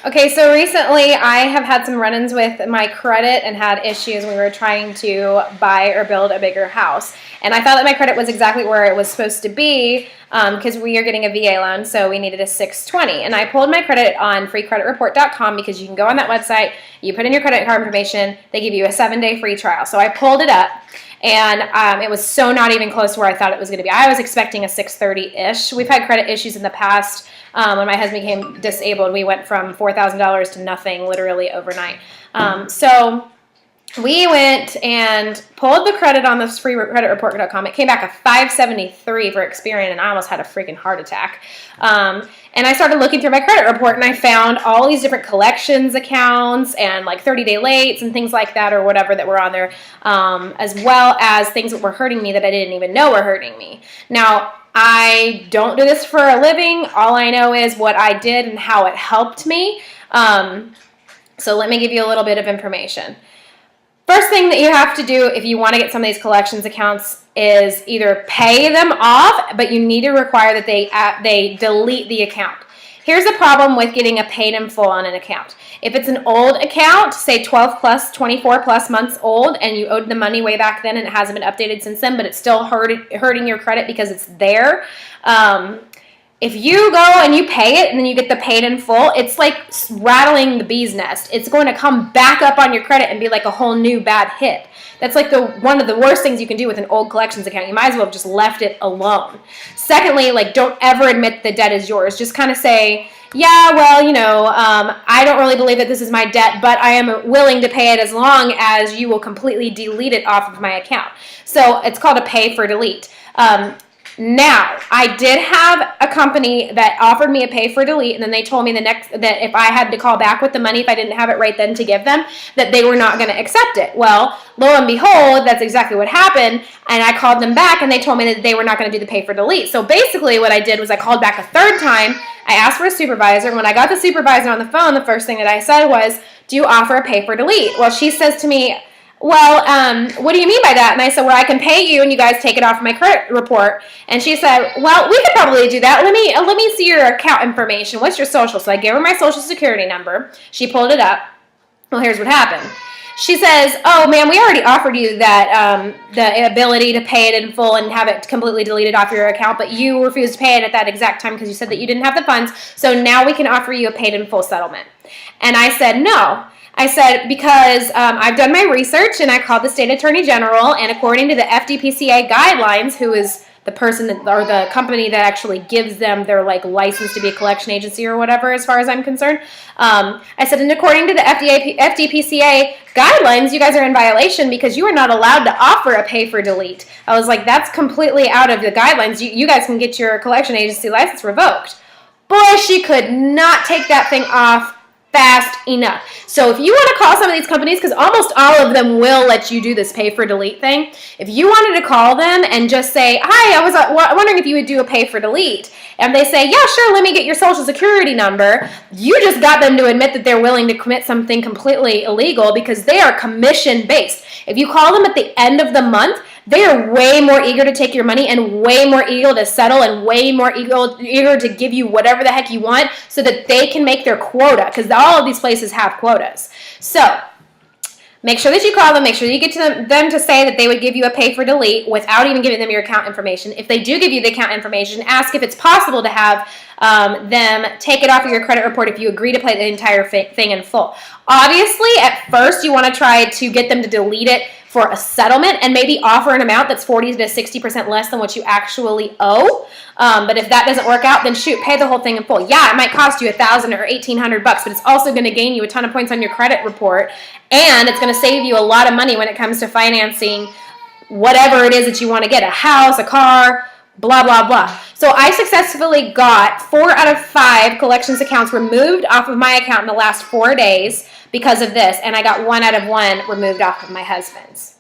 Okay, so recently I have had some run-ins with my credit and had issues when we were trying to buy or build a bigger house. And I thought that my credit was exactly where it was supposed to be because we are getting a VA loan, so we needed a 620. And I pulled my credit on freecreditreport.com because you can go on that website, you put in your credit card information, they give you a 7-day free trial. So I pulled it up. And it was so not even close to where I thought it was going to be. I was expecting a 630-ish. We've had credit issues in the past. When my husband became disabled, we went from $4,000 to nothing literally overnight. So we went and pulled the credit on this freecreditreport.com. It came back a 573 for Experian, and I almost had a freaking heart attack. And I started looking through my credit report, and I found all these different collections accounts and like 30-day lates and things like that or whatever that were on there, as well as things that were hurting me that I didn't even know were hurting me. Now, I don't do this for a living. All I know is what I did and how it helped me. So let me give you a little bit of information. First thing that you have to do if you want to get some of these collections accounts is either pay them off, but you need to require that they delete the account. Here's the problem with getting a paid in full on an account. If it's an old account, say 12 plus, 24 plus months old, and you owed the money way back then and it hasn't been updated since then, but it's still hurting your credit because it's there, if you go and you pay it and then you get the paid in full, it's like rattling the bee's nest. It's going to come back up on your credit and be like a whole new bad hit. That's like one of the worst things you can do with an old collections account. You might as well have just left it alone. Secondly, like, don't ever admit the debt is yours. Just kind of say, yeah, well, I don't really believe that this is my debt, but I am willing to pay it as long as you will completely delete it off of my account. So it's called a pay for delete. Now, I did have a company that offered me a pay for delete, and then they told me that if I had to call back with the money, if I didn't have it right then to give them, that they were not going to accept it. Well, lo and behold, that's exactly what happened, and I called them back, and they told me that they were not going to do the pay for delete. So basically what I did was I called back a third time. I asked for a supervisor, and when I got the supervisor on the phone, the first thing that I said was, do you offer a pay for delete? Well, she says to me, well, what do you mean by that? And I said, well, I can pay you and you guys take it off my credit report. And she said, well, we could probably do that. Let me see your account information. What's your social? So I gave her my social security number. She pulled it up. Well, here's what happened. She says, oh, man, we already offered you that the ability to pay it in full and have it completely deleted off your account, but you refused to pay it at that exact time because you said that you didn't have the funds. So now we can offer you a paid in full settlement. And I said, no. I said, because I've done my research and I called the state attorney general, and according to the FDPCA guidelines, who is the person that, or the company that actually gives them their license to be a collection agency or whatever, as far as I'm concerned, I said, and according to the FDPCA guidelines, you guys are in violation because you are not allowed to offer a pay for delete. I was like, that's completely out of the guidelines. You guys can get your collection agency license revoked. Boy, she could not take that thing off fast enough. So if you want to call some of these companies, because almost all of them will let you do this pay for delete thing, if you wanted to call them and just say, hi, I was wondering if you would do a pay for delete, and they say, yeah, sure, let me get your social security number, you just got them to admit that they're willing to commit something completely illegal because they are commission based. If you call them at the end of the month, they are way more eager to take your money and way more eager to settle and way more eager to give you whatever the heck you want so that they can make their quota, because all of these places have quotas. So make sure that you call them. Make sure that you get to them to say that they would give you a pay for delete without even giving them your account information. If they do give you the account information, ask if it's possible to have them take it off of your credit report if you agree to pay the entire thing in full. Obviously, at first, you want to try to get them to delete it for a settlement and maybe offer an amount that's 40 to 60% less than what you actually owe. But if that doesn't work out, then shoot, pay the whole thing in full. Yeah, it might cost you $1,000 or $1,800, but it's also going to gain you a ton of points on your credit report, and it's going to save you a lot of money when it comes to financing whatever it is that you want to get, a house, a car, blah, blah, blah. So I successfully got 4 out of 5 collections accounts removed off of my account in the last 4 days because of this, and I got 1 out of 1 removed off of my husband's.